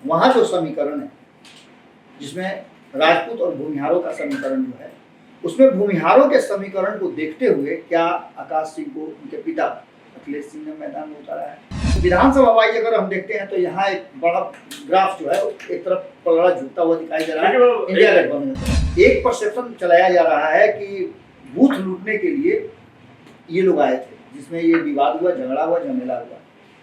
वहाँ जो समीकरण है जिसमें राजपूत और भूमिहारों का समीकरण जो है, उसमें भूमिहारों के समीकरण को देखते हुए क्या आकाश सिंह को उनके पिता अखिलेश सिंह ने मैदान में उतारा है। विधानसभा वाइज अगर हम देखते हैं तो यहाँ एक बड़ा ग्राफ जो है एक तरफ पलड़ा झुकता हुआ दिखाई दे रहा है इंडिया गठबंधन। एक परसेप्शन चलाया जा रहा है कि बूथ लूटने के लिए ये लोग आए थे, जिसमें ये विवाद हुआ, झगड़ा हुआ, झमेला हुआ,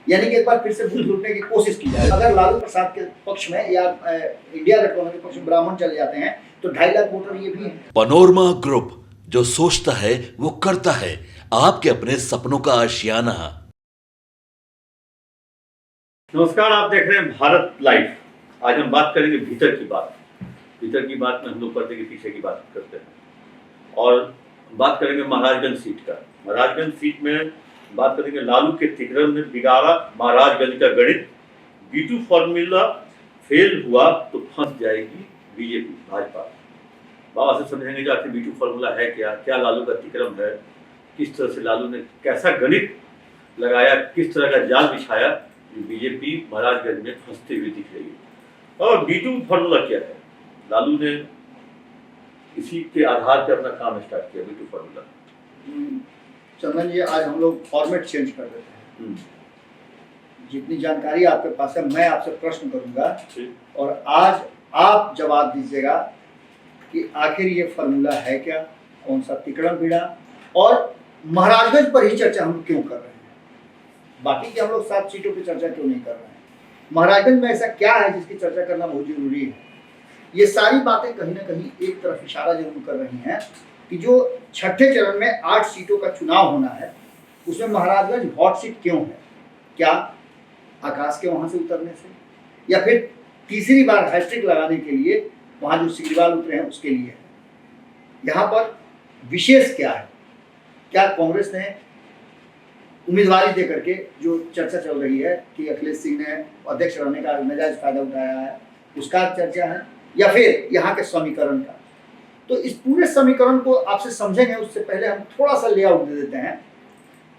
यानी कि एक बार फिर से बूथ लूटने की कोशिश की जाए। अगर लालू प्रसाद के पक्ष में या इंडिया गठबंधन के पक्ष में ब्राह्मण चले जाते हैं तो 2.5 लाख वोटर ये भी है। पनोरमा ग्रुप, जो सोचता है वो करता है, आपके अपने सपनों का आशियाना। नमस्कार, आप देख रहे हैं भारत लाइव। आज हम बात करेंगे भीतर की बात। भीतर की बात में हम लोग पर्दे के पीछे की बात करते हैं और बात करेंगे महाराजगंज सीट का। महाराजगंज सीट में बात करेंगे लालू के तिकरम ने बिगाड़ा महाराजगंज का गणित। B2 फॉर्मूला फेल हुआ तो फंस जाएगी बीजेपी, भाजपा। बाबा से समझेंगे कि आखिर B2 फॉर्मूला है क्या लालू का तिकरम है, किस तरह से लालू ने कैसा गणित लगाया, किस तरह का जाल बिछाया, बीजेपी महाराजगंज में फंसती हुई दिख रही है। और B2 फॉर्मूला क्या है, लालू ने इसी के आधार पर अपना काम स्टार्ट किया। B2 फॉर्मूला चंदन जी, आज हम लोग फॉर्मेट चेंज कर देते हैं। जितनी जानकारी आपके पास है मैं आपसे प्रश्न करूंगा और आज आप जवाब दीजिएगा कि आखिर ये फॉर्मूला है क्या, कौन सा तिकड़म भिड़ा, और महाराजगंज पर ही चर्चा हम क्यों कर रहे हैं, बाकी की हम लोग 7 सीटों पर चर्चा क्यों नहीं कर रहे हैं। महाराजगंज में ऐसा क्या है जिसकी चर्चा करना बहुत जरूरी है। ये सारी बातें कहीं ना कहीं एक तरफ इशारा जरूर कर रही हैं कि जो छठे चरण में 8 सीटों का चुनाव होना है उसमें महाराजगंज हॉट सीट क्यों है। क्या आकाश के वहां से उतरने से, या फिर तीसरी बार हैट्रिक लगाने के लिए वहां जो सिग्रीवाल उतरे हैं उसके लिए है। यहाँ पर विशेष क्या है, क्या कांग्रेस ने उम्मीदवारी दे करके जो चर्चा चल रही है कि अखिलेश सिंह ने अध्यक्ष रहने का नाजायज फायदा उठाया है, उसका चर्चा है, या फिर यहाँ के समीकरण का। तो इस पूरे समीकरण को आपसे समझेंगे उससे पहले हम थोड़ा सा लेआउट दे देते हैं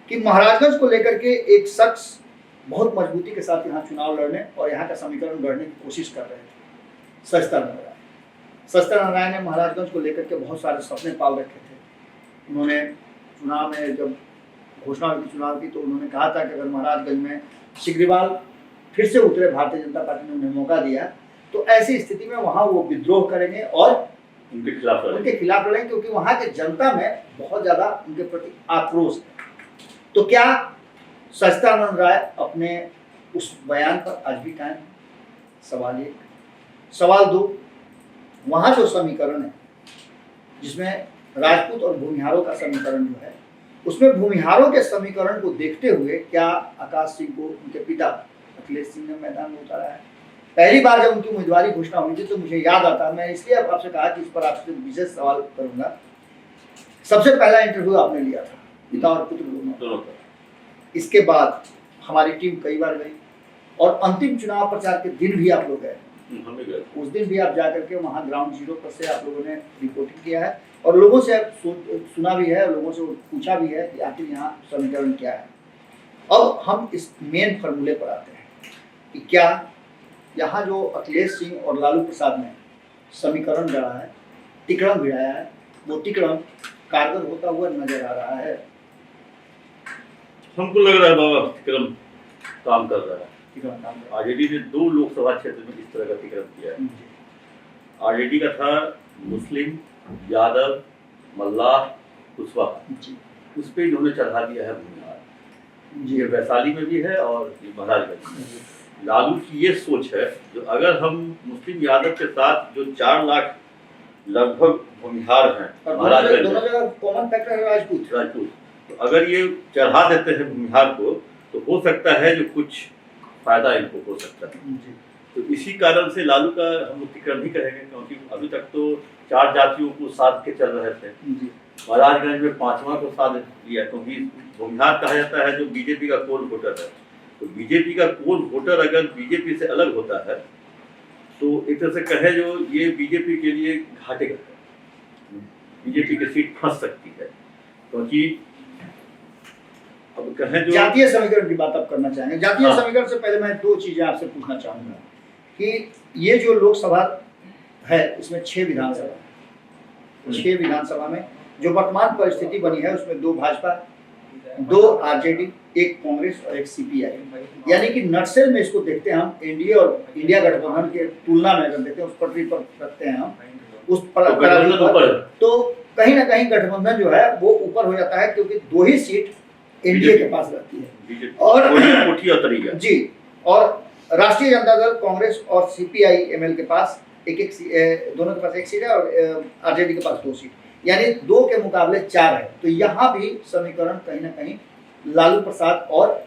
कि महाराजगंज को लेकर के एक शख्स बहुत मजबूती के साथ यहाँ चुनाव लड़ने और यहाँ का समीकरण गढ़ने की कोशिश कर रहे थे। सस्ता नारायण ने महाराजगंज को लेकर के बहुत सारे सपने पाल रखे थे। उन्होंने चुनाव में जब घोषणा की चुनाव की तो उन्होंने कहा था कि अगर महाराजगंज में सिग्रीवाल फिर से उतरे, भारतीय जनता पार्टी ने उन्हें मौका दिया, तो ऐसी स्थिति में वहाँ वो विद्रोह करेंगे और उनके खिलाफ लड़ेंगे, क्योंकि वहाँ के जनता में बहुत ज्यादा उनके प्रति आक्रोश है। तो क्या सच्चिदानंद राय अपने उस बयान पर आज भी कायम है? सवाल 1। सवाल 2, वहाँ जो समीकरण है जिसमें राजपूत और भूमिहारों का समीकरण जो है, उसमें भूमिहारों के समीकरण को देखते हुए क्या आकाश सिंह को उनके पिता अखिलेश सिंह ने मैदान में उतारा है। पहली बार जब उनकी उम्मीदवारी घोषणा हुई थी तो मुझे याद आता, मैं इसलिए आपसे कहा कि इस पर आपसे विशेष सवाल करूंगा। सबसे पहला इंटरव्यू आपने लिया था पिता और पुत्र दोनों का। इसके बाद हमारी टीम कई बार गई और अंतिम चुनाव प्रचार के दिन भी आप लोग गए। उस दिन भी आप जाकर के वहाँ ग्राउंड जीरो पर से आप लोगों ने रिपोर्टिंग किया है और लोगों से सुना भी है, लोगों से पूछा भी है कि आखिर यहाँ समीकरण क्या है। अब हम इस मेन फॉर्मूले पर आते हैं कि क्या यहाँ जो अखिलेश सिंह और लालू प्रसाद ने समीकरण गढ़ा है, तिकड़म भिड़ाया है, वो तिकड़म कारगर होता हुआ नजर आ रहा है। हमको लग रहा है बाबा तिकड़म काम कर रहा है। आरजेडी ने 2 लोकसभा क्षेत्र में इस तरह का तिकड़म किया है। आरजेडी का था मुस्लिम, यादव, मल्लाह, कुशवाहा, उस पर इन्होंने चढ़ा दिया है भूमिहार। ये वैशाली में भी है और महाराजगंज में। लालू की ये सोच है जो अगर हम मुस्लिम यादव के साथ जो 4 लाख लगभग भूमिहार हैं महाराजगंज, दोनों जगह कॉमन फैक्टर है राजपूत, तो अगर ये चढ़ा देते हैं भूमिहार को तो हो सकता है जो कुछ फायदा इनको हो सकता है। तो इसी कारण से लालू का हम लोग तिकड़म ही कहेंगे, क्योंकि अभी तक तो 4 जातियों को साध के चल रहे थे। महाराजगंज में 5वां को साध लिया, क्योंकि भूमिहार कहा जाता है जो बीजेपी का कोर वोटर है। तो बीजेपी का कोर वोटर अगर बीजेपी से अलग होता है तो एक तरह से कहे जो ये बीजेपी के लिए घाटे का है, बीजेपी की सीट फंस सकती है। क्योंकि जातीय समीकरण की बात आप करना चाहेंगे। जातीय समीकरण से पहले मैं 2 चीजें आपसे पूछना चाहूंगा। कि ये जो लोकसभा है इसमें 6 विधानसभा, 6 विधानसभा में जो वर्तमान परिस्थिति बनी है उसमें 2 भाजपा, 2 आरजेडी, 1 कांग्रेस और 1 सीपीआई, यानी कि नक्सल में इसको देखते हैं हम एनडीए और इंडिया गठबंधन के तुलना में अगर देखते हैं उस पटरी पर रखते हैं हम उस पर, तो कहीं ना कहीं गठबंधन जो है वो ऊपर हो जाता है, क्योंकि 2 ही सीट एनडीए के पास रहती है और जी, और राष्ट्रीय जनता दल, कांग्रेस और सीपीआई एमएल के पास दोनों के पास 1 सीट है और आरजेडी के पास 2 सीट, यानी 2 के मुकाबले 4 है। तो यहाँ भी समीकरण कहीं ना कहीं लालू प्रसाद और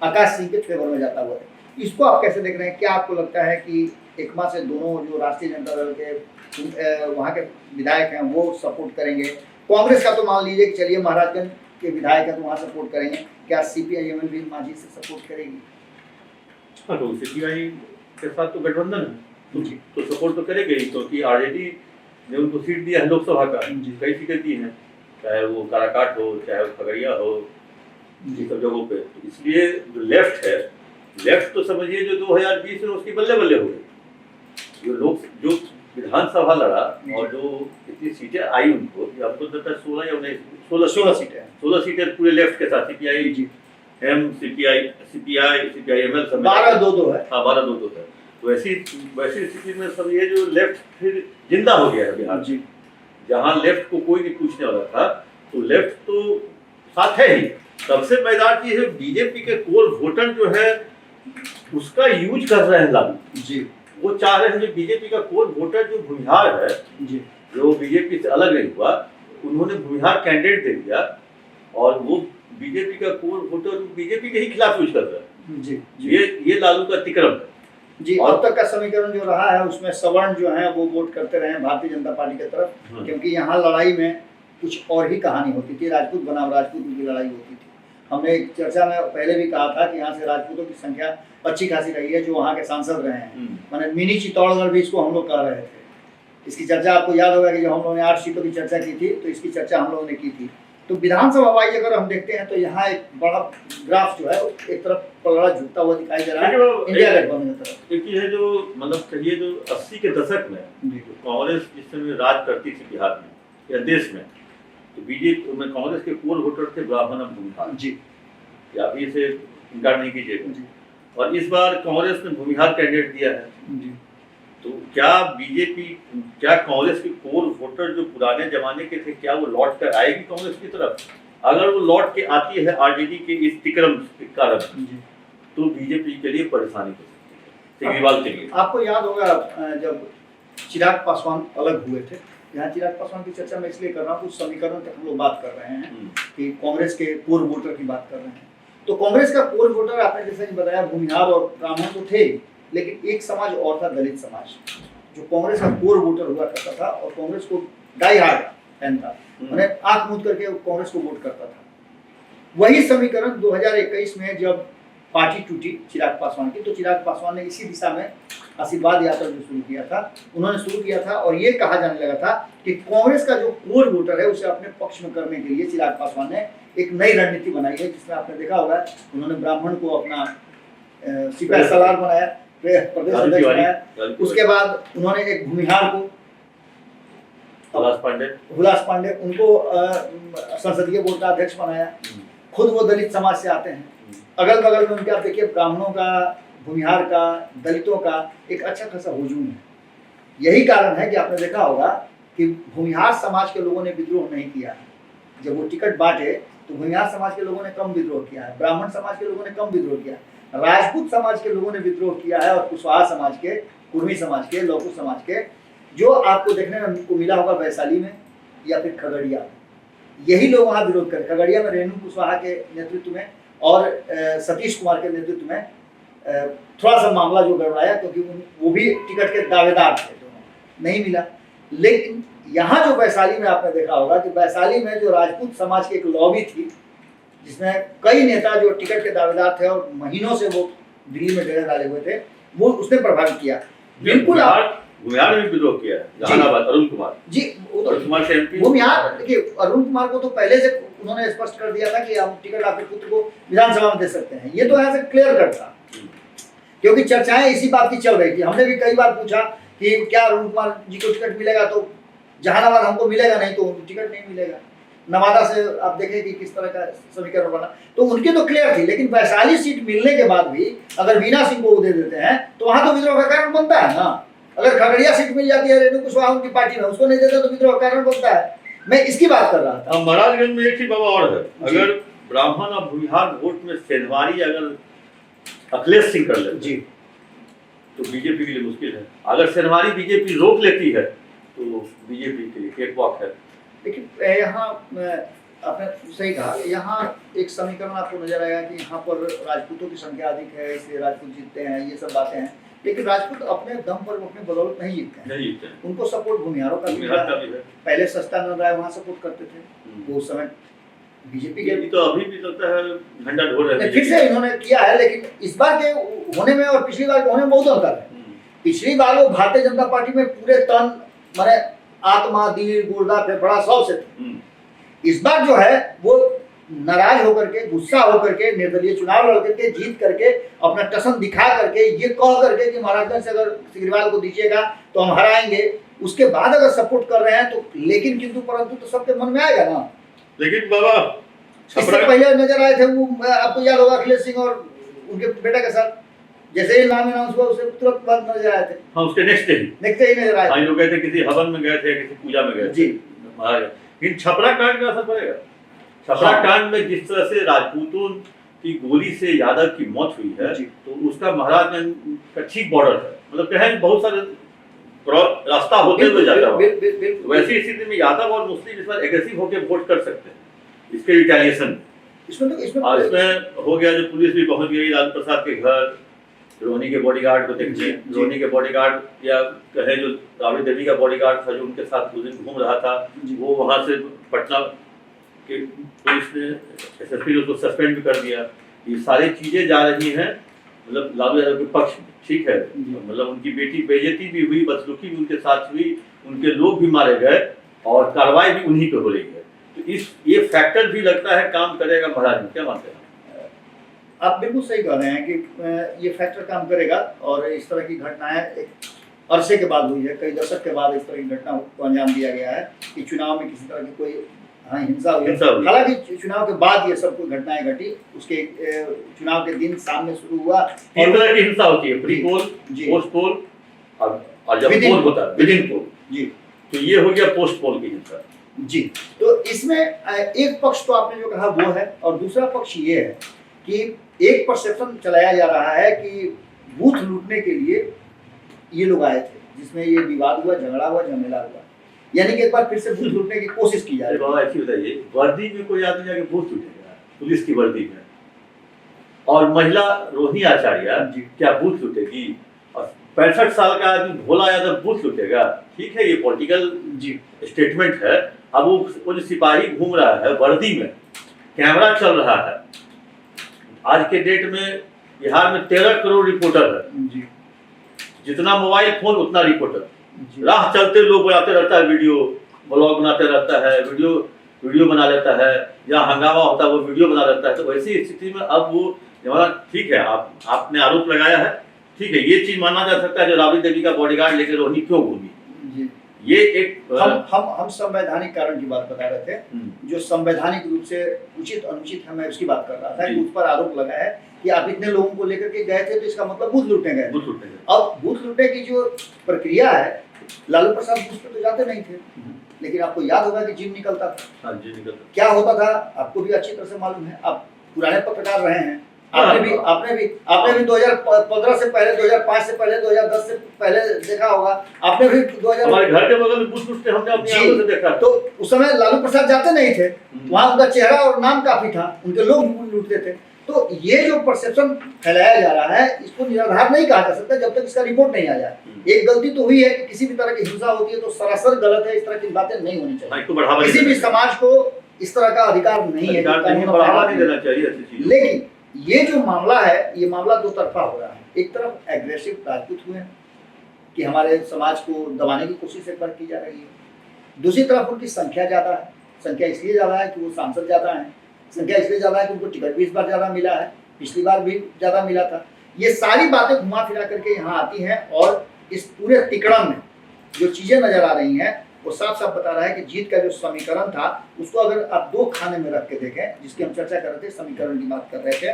आकाश सिंह के फेवर में जाता हुआ है। इसको आप कैसे देख रहे हैं? क्या आपको लगता है कि एकमा से दोनों जो राष्ट्रीय जनता दल के वहाँ के विधायक हैं वो सपोर्ट करेंगे? कांग्रेस का तो मान लीजिए कि चलिए महाराजगंज के विधायक हैं तो वहाँ सपोर्ट करेंगे, क्या सीपीआई एमएल भी मांझी से सपोर्ट करेगी? हाँ, तो सीपीआई के साथ तो गठबंधन है तो सपोर्ट तो करेगा ही, क्योंकि आरजेडी ने उनको सीट दिया है लोकसभा का, कई सीटें दी हैं, चाहे वो काराकाट हो, चाहे वो खगड़िया हो, ये सब जगहों पे। तो इसलिए जो लेफ्ट है, लेफ्ट तो समझिए जो 2020 में उसकी बल्ले बल्ले हो गई। जो विधानसभा लड़ा और जो इतनी सीटें आई उनको, आपको लगता है 16 या 19 16 सीटें पूरे लेफ्ट के साथ, सीपीआई एम, सीपीआई एमएल सब 12-2-2 है। हाँ, 12-2-2 है। तो वैसी स्थिति में सब ये जो लेफ्ट फिर जिंदा हो गया है बिहार जी, जहाँ लेफ्ट को कोई नहीं पूछने वाला था, तो लेफ्ट तो साथ है ही। सबसे मजेदार चीज है बीजेपी के कोर वोटर जो है उसका यूज कर रहे हैं लालू जी। वो चाह रहे हैं जो बीजेपी का कोर वोटर जो भूमिहार है जी, जो बीजेपी से अलग नहीं हुआ, उन्होंने भूमिहार कैंडिडेट दे दिया और वो बीजेपी का कोर वोटर बीजेपी के ही खिलाफ यूज कर रहा है जी। ये लालू का तिक्रम है जी। अब तक का समीकरण जो रहा है उसमें सवर्ण जो है वो वोट करते रहे भारतीय जनता पार्टी की तरफ, क्योंकि यहाँ लड़ाई में कुछ और ही कहानी होती थी, राजपूत बनाम राजपूत की लड़ाई होती थी। हमने एक चर्चा में पहले भी कहा था कि यहाँ से राजपूतों की संख्या अच्छी खासी रही है जो वहाँ के सांसद रहे हैं, माने मिनी चित्तौड़गढ़ भी इसको हम लोग कह रहे थे। इसकी चर्चा आपको याद होगा कि जब हम लोगों ने 8 सीटों की चर्चा की थी तो इसकी चर्चा हम लोगों ने की थी। तो विधानसभा वाइज अगर हम देखते हैं तो यहाँ एक बड़ा ग्राफ जो है एक तरफ पलड़ा झुकता हुआ दिखाई दे रहा है इंडिया गठबंधन की तरफ, क्योंकि है जो मतलब कहिए जो 80 के दशक में कांग्रेस जिस समय राज करती थी बिहार में या देश में, तो बीजेपी में कांग्रेस के कोर वोटर थे ब्राह्मण भूमिहार जी, या अभी इसे इनकार नहीं कीजिएगा। और इस बार कांग्रेस ने भूमिहार कैंडिडेट दिया है जी। तो क्या बीजेपी, क्या कांग्रेस के कोर वोटर जो पुराने जमाने के थे, क्या वो लौट कर आएगी कांग्रेस की तरफ? अगर वो लौट के आती है आरजेडी के इस तिक्रम के कारण, तो बीजेपी के लिए परेशानी हो सकती है केजरीवाल के लिए। आपको याद होगा जब चिराग पासवान अलग हुए थे, यहाँ चिराग पासवान की चर्चा मैं इसलिए कर रहा हूँ, कुछ समीकरण तक हम लोग बात कर रहे हैं कि कांग्रेस के कोर वोटर की बात कर रहे हैं। तो कांग्रेस का कोर वोटर आपने जैसे कि बताया भूमिहार और ब्राह्मण तो थे, लेकिन एक समाज और था, दलित समाज, जो कांग्रेस का कोर वोटर हुआ करता था और कांग्रेस को डाई हार्ड फैन था, मैंने आंख मूंद करके कांग्रेस को वोट करता था। वही समीकरण 2021 में जब पार्टी टूटी चिराग पासवान की, तो चिराग पासवान ने इसी दिशा में आशीर्वाद यात्रा जो शुरू किया था, उन्होंने शुरू किया था और ये कहा जाने लगा था कि कांग्रेस का जो कोर वोटर है उसे अपने पक्ष में करने के लिए चिराग पासवान ने एक नई रणनीति बनाई है, जिसमें आपने देखा होगा उन्होंने ब्राह्मण को अपना सिपाही सालार बनाया, प्रदेश अध्यक्ष बनाया, उसके बाद उन्होंने एक भूमिहार को हुलास पांडे उनको संसदीय बोर्ड का अध्यक्ष बनाया। खुद वो दलित समाज से आते हैं, अगल बगल में उनके आप देखिए ब्राह्मणों का, भूमिहार का, दलितों का एक अच्छा खासा हुजूम है। यही कारण है कि आपने देखा होगा कि भूमिहार समाज के लोगों ने विद्रोह नहीं किया, जब वो टिकट बांटे तो भूमिहार समाज के लोगों ने कम विद्रोह किया है, ब्राह्मण समाज के लोगों ने कम विद्रोह किया है, राजपूत समाज के लोगों ने विद्रोह किया है और कुशवाहा समाज के, कुर्मी समाज के, लौकू समाज के, जो आपको देखने में को मिला होगा वैशाली में या फिर खगड़िया, यही लोग वहाँ विरोध करें। खगड़िया में रेणु कुशवाहा के नेतृत्व में और सतीश कुमार के नेतृत्व में थोड़ा सा मामला जो गड़बड़ाया, क्योंकि वो भी टिकट के दावेदार थे, दोनों नहीं मिला। लेकिन यहाँ जो वैशाली में आपने देखा होगा कि वैशाली में जो राजपूत समाज की एक लॉबी थी, जिसमें कई नेता जो टिकट के दावेदार थे और महीनों से वो दिल्ली में डेरे डाले हुए थे, वो उसने प्रभावित किया। बिल्कुल भूमिहार ने विद्रोह किया जहानाबाद, अरुण कुमार जी, अरुण कुमार से एमपी भूमिहार, देखिए अरुण कुमार को तो पहले से उन्होंने स्पष्ट कर दिया था कि हम टिकट आपके पुत्र को विधानसभा में दे सकते हैं, ये तो यहाँ से क्लियर कट था। क्योंकि चर्चाएं इसी बात की चल रही थी। हमने भी कई बार पूछा कि क्या अरुण कुमार जी को टिकट मिलेगा, तो जहानाबाद हमको मिलेगा नहीं तो उनको टिकट नहीं मिलेगा। नवादा से आप देखें कि किस तरह का समीकरण बना, तो उनकी तो क्लियर थी। लेकिन वैशाली सीट मिलने के बाद भी अगर वीना सिंह को दे देते हैं तो वहां तो विद्रोह का कारण बनता है ना। अगर खगड़िया सीट मिल जाती है रेणु कुशवाहा उनकी पार्टी में, उसको नहीं देते तो विद्रोह का कारण बनता है। मैं इसकी बात कर रहा था। महाराजगंज में एक चीज बाबा और है, अगर ब्राह्मण और भूमिहार वोट में सेंधमारी अगर अखिलेश सिंह कर लेते जी तो बीजेपी के लिए मुश्किल है। अगर सेंधमारी बीजेपी रोक लेती है तो बीजेपी के लिए केक वॉक है। लेकिन यहाँ आपने सही कहा, यहाँ एक समीकरण आपको नजर आएगा कि यहाँ पर राजपूतों की संख्या अधिक है इसलिए राजपूत जीतते हैं, ये सब बातें हैं। लेकिन राजपूत अपने दम पर अपने बदौलत नहीं जीतते हैं, उनको सपोर्ट भूमिहारों का भी है। पहले सच्चिदानंद राय वहाँ सपोर्ट करते थे, वो उस समय बीजेपी के तो अभी भी लगता है झंडा ढोल रहे हैं। फिर से इन्होंने किया है, लेकिन इस बार के होने में और पिछली बार के होने में बहुत अंतर है। पिछली बार वो भारतीय जनता पार्टी में पूरे तन माने आत्मा, दिल, गुर्दा, फेफड़ा सब से थे। इस बार जो है वो नाराज होकर के, गुस्सा होकर के, निर्दलीय चुनाव लड़ करके, जीत करके, अपना टसन दिखा करके, ये कह करके कि महाराजगंज से अगर सिग्रीवाल को दीजिएगा तो हम हराएंगे, उसके बाद अगर सपोर्ट कर रहे हैं तो लेकिन किंतु परंतु तो सबके मन में आएगा ना। लेकिन बाबा इससे पहले नजर आए थे वो, आपको याद होगा अखिलेश सिंह और उनके बेटे के साथ जैसे ही नाम अनाउंस हुआ उससे तुरंत बाद नजर आए थे। हाँ, उसके नेक्स्ट डे ही नजर आए थे। लोग गए थे, किसी हवन में गए थे, किसी पूजा में गए थे। जी महाराज, लेकिन छपरा कांड का असर पड़ेगा। छपरा कांड में जिस तरह से राजपूतों की गोली से यादव की मौत हुई है, तो उसका महाराजगंज का ठीक बॉर्डर है, मतलब कहें बहुत सारे रास्ता होते हुए जाता है। वैसी स्थिति में यादव और मुस्लिम इस बार एग्रेसिव होकर वोट कर सकते हैं इसके रिटेलिएशन। इसमें हो गया जो पुलिस भी पहुंच गई लालू प्रसाद के घर, रोहिणी के बॉडीगार्ड को देखिए, रोहिणी के बॉडीगार्ड या कहे जो राबड़ी देवी का बॉडीगार्ड था जो उनके साथ उस दिन घूम रहा था, वो वहां से पटना के पुलिस ने एसएसपी ने उसको सस्पेंड भी कर दिया। ये सारी चीजें जा रही हैं मतलब लालू यादव के पक्ष में, ठीक है। मतलब उनकी बेटी बेइज्जती भी हुई, बदसलूकी भी उनके साथ हुई, उनके लोग भी मारे गए और कार्रवाई भी उन्हीं पे हो रही है। तो ये फैक्टर भी लगता है काम करेगा महाराज में, क्या मानते हैं? आप बिल्कुल सही कह रहे हैं कि ये फैक्टर काम करेगा और इस तरह की घटनाएं एक अरसे के बाद हुई है, कई दशक के बाद इस तरह की घटना को अंजाम दिया गया है कि चुनाव में किसी तरह की कोई हिंसा हुई। हालांकि चुनाव के बाद ये सब कुछ घटनाएं घटी, उसके चुनाव के दिन सामने शुरू हुआ। तीन तरह की हिंसा होती है, प्री पोल, पोस्ट पोल और जब पोल होता है विदिन पोल। जी, तो ये हो गया पोस्ट पोल की हिंसा। जी, तो इसमें एक पक्ष तो आपने जो कहा वो है, और दूसरा पक्ष ये है कि एक परसेप्शन चलाया जा रहा है कि बूथ लूटने के लिए ये लोग आए थे, जिसमें ये विवाद हुआ, झगड़ा हुआ, झमेला हुआ, यानी कि एक बार फिर से बूथ लूटने की कोशिश की जा रही है। बाबा ऐसी बताइए, वर्दी में कोई आदमी जाके बूथ लूटेगा, पुलिस की वर्दी में, और महिला रोहिणी आचार्य क्या बूथ लूटेगी? और 65 साल का आदमी भोला यादव बूथ लूटेगा? ठीक है, ये पॉलिटिकल स्टेटमेंट है। अब वो जो सिपाही घूम रहा है वर्दी में, कैमरा चल रहा है, आज के डेट में बिहार में 13 करोड़ रिपोर्टर है, जितना मोबाइल फोन उतना रिपोर्टर, राह चलते लोग बनाते रहता है वीडियो, ब्लॉग बनाते रहता है, वीडियो बना लेता है, या हंगामा होता है वो वीडियो बना लेता है। तो वैसी स्थिति में अब वो जमाना, ठीक है, आपने आरोप लगाया है, ठीक है, ये चीज माना जा सकता है जो राबड़ी देवी का बॉडीगार्ड लेकर रोहिणी क्यों घूमी, ये एक हम संवैधानिक कारण की बात बता रहे थे, जो संवैधानिक रूप से उचित अनुचित है, मैं उसकी बात कर रहा था कि उस पर आरोप लगा है कि आप इतने लोगों को लेकर के गए थे तो इसका मतलब बूथ लूटने गए। अब बूथ लूटने की जो प्रक्रिया है, लालू प्रसाद बूथ पे तो जाते नहीं थे, लेकिन आपको याद होगा कि जिम निकलता था। क्या होता था आपको भी अच्छी तरह से मालूम है, आप पुराने पत्रकार रहे हैं, आपने भी 2015 से पहले, 2005 से पहले, 2010 से पहले देखा होगा, आपने भी 2000 हमारे घर के बगल में बूथ लूटते हमने अपनी आंखों से देखा। तो उस समय लालू प्रसाद जाते नहीं थे, वहां उनका चेहरा और नाम काफी था, उनके लोग भी लूटते थे। तो ये जो परसेप्शन फैलाया जा रहा है, इसको निराधार नहीं कहा जा सकता जब तक इसका रिपोर्ट नहीं आ जाए। एक गलती तो हुई है कि किसी भी तरह की हिंसा होती है तो सरासर गलत है, इस तरह की बातें नहीं होनी चाहिए, किसी भी समाज को इस तरह का अधिकार नहीं है, बढ़ावा नहीं देना चाहिए। लेकिन ये जो मामला है, ये मामला दो तरफा हो रहा है। एक तरफ एग्रेसिव राजपूत हुए हैं कि हमारे समाज को दबाने की कोशिश एक बार की जा रही है, दूसरी तरफ उनकी संख्या ज्यादा है। संख्या इसलिए ज्यादा है कि वो सांसद ज्यादा है, संख्या इसलिए ज्यादा है कि उनको टिकट भी इस बार ज्यादा मिला है, पिछली बार भी ज्यादा मिला था। ये सारी बातें घुमा फिरा करके यहाँ आती हैं और इस पूरे तिकड़म में जो चीजें नजर आ रही हैं वो साफ साफ बता रहा है कि जीत का जो समीकरण था उसको अगर आप दो खाने में रख के देखें, जिसकी हम चर्चा कर रहे थे, समीकरण की बात कर रहे थे,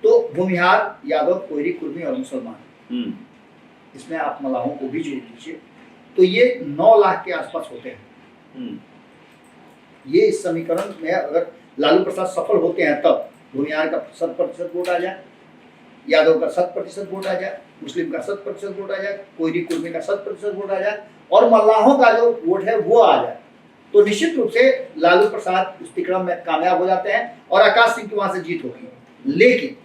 तो भूमिहार, यादव, कोयरी, कुर्मी और मुसलमान, इसमें आप मलाहों को भी जोड़ दीजिए तो ये 9 लाख के आसपास होते हैं। ये इस समीकरण में अगर लालू प्रसाद सफल होते हैं तब भूमिहार का 100% वोट आ जाए, यादव का 100% वोट आ जाए, मुस्लिम का 100% वोट आ जाए, कोयरी कुर्मी का 100% वोट आ जाए और मल्लाहों का जो वोट है वो आ जाए, तो निश्चित रूप से लालू प्रसाद उस तिकड़म में कामयाब हो जाते हैं और आकाश सिंह की वहां से जीत होगी। लेकिन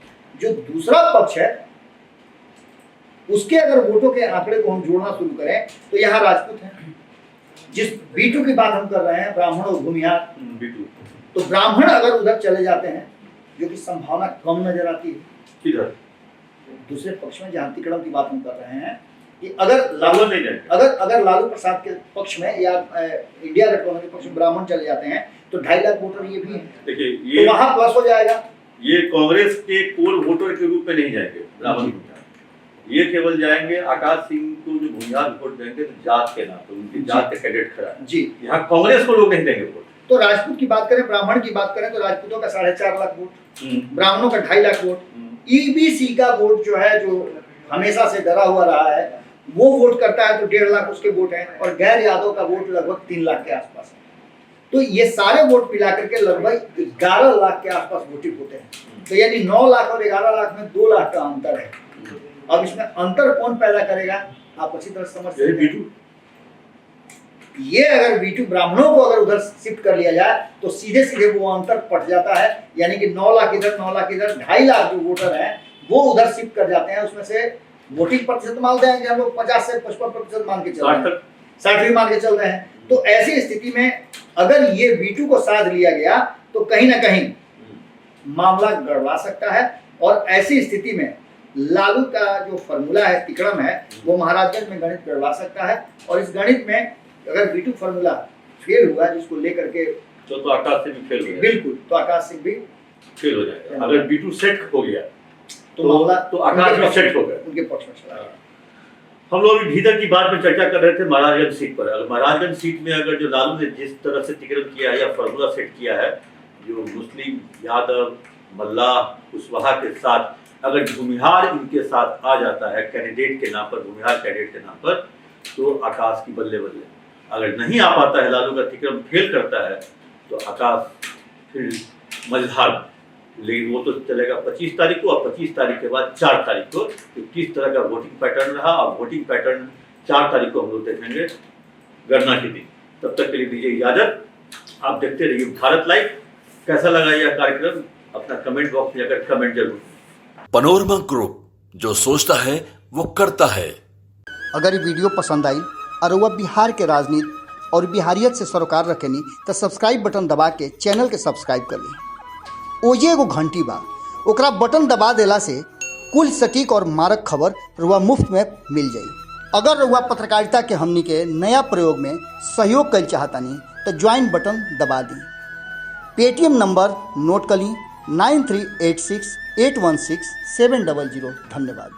जो दूसरा पक्ष है उसके अगर वोटों के आंकड़े को हम जोड़ना शुरू करें तो यहाँ राजपूत हैं। जिस बीटू की बात हम कर रहे हैं, ब्राह्मण और भूमिहार, तो ब्राह्मण अगर उधर चले जाते हैं, जो कि संभावना कम नजर आती है, किधर दूसरे पक्ष में जहां तिकड़म की बात हम कर रहे हैं कि अगर लालू प्रसाद के पक्ष में या इंडिया गठबंधन के पक्ष में ब्राह्मण चले जाते हैं तो 2.5 लाख वोटर ये भी है, देखिए ये तो वहां प्लस हो जाएगा। ये कांग्रेस के कोर वोटर के रूप में नहीं जाएंगे ब्राह्मण, ये केवल जाएंगे आकाश सिंह को जो भूमिहार वोट देंगे तो जात के नाम, तो उनकी जात के कैडेट खड़ा है जी। यहाँ कांग्रेस को लोग नहीं देंगे वोट। तो राजपूत की बात करें, ब्राह्मण की बात करें तो राजपूतों का 4.5 लाख वोट, ब्राह्मणों का 2.5 लाख वोट, ईबीसी का वोट जो है, जो हमेशा से डरा हुआ रहा है, वो वोट करता है तो 1.5 लाख उसके वोट हैं और गैर यादव का वोट लगभग 3 लाख के आसपास है। तो ये सारे वोट मिला करके लगभग 11 लाख के आसपास वोटिंग होते हैं। तो यानी 9 लाख और 11 लाख में 2 लाख का अंतर है। अब इसमें अंतर कौन पैदा करेगा आप अच्छी तरह समझ सकते हैं। ये अगर बीटू ब्राह्मणों को अगर उधर शिफ्ट कर लिया जाए तो सीधे सीधे वो अंतर पट जाता है, यानी कि 9 लाख इधर 9 लाख इधर, 2.5 लाख जो वोटर हैं वो उधर शिफ्ट कर जाते हैं। उसमें से वोटिंग प्रतिशत मान देंगे हम लोग 50 से 55% मान के चल रहे हैं, 60 भी मान के चल रहे हैं। तो ऐसी स्थिति में अगर ये बीटू को साध लिया गया तो कहीं ना कहीं मामला गड़बड़ा सकता है और ऐसी स्थिति में लालू का जो फॉर्मूला है, तिकड़म है, वो महाराजगंज में गणित गड़बड़ा सकता है। और इस गणित में अगर बीटू फॉर्मूला फेल हुआ जिसको लेकर के तो आकाश सिंह भी फेल हो जाएगा, बिल्कुल, तो आकाश सिंह भी फेल हो जाएगा। अगर बीटू सेट हो गया तो मामला तो आकाश भी सेट हो गया, उनके पक्ष में चला गया। हम लोग अभी भीतर की बात में चर्चा कर रहे थे महाराजगंज सीट पर। अगर महाराजगंज सीट में अगर जो लालू ने जिस तरह से तिकड़म किया है या फॉर्मूला सेट किया है, जो मुस्लिम, यादव, मल्लाह, कुशवाहा के साथ अगर भूमिहार इनके साथ आ जाता है कैंडिडेट के नाम पर, भूमिहार कैंडिडेट के नाम पर, तो आकाश की बल्ले बल्ले। अगर नहीं आ पाता है, लालू का तिकड़म फेल करता है, तो आकाश फिर मझधार। लेकिन वो तो चलेगा 25 तारीख को, और 25 तारीख के बाद 4 तारीख को तो किस तरह का वोटिंग पैटर्न रहा, और वोटिंग पैटर्न 4 तारीख को हम लोग देखेंगे गणना के दिन। तब तक के लिए दीजिए इजाजत। आप देखते रहिए भारत लाइव। कैसा लगा यह कार्यक्रम अपना कमेंट बॉक्स में अगर कमेंट जरूर। पनोरमा ग्रुप, जो सोचता है वो करता है। अगर ये वीडियो पसंद आई और वह बिहार के राजनीति और बिहारियत से सरोकार रखेनी तो सब्सक्राइब बटन दबा के चैनल के सब्सक्राइब कर ली। ओजे एगो घंटी बा, ओकरा बटन दबा देला से कुल सटीक और मारक खबर रुआ मुफ्त में मिल जाई। अगर रुआ पत्रकारिता के हमनी के नया प्रयोग में सहयोग कर चाहतानी तो ज्वाइन बटन दबा दी। पेटीएम नंबर नोट कर ली 9386816700। धन्यवाद।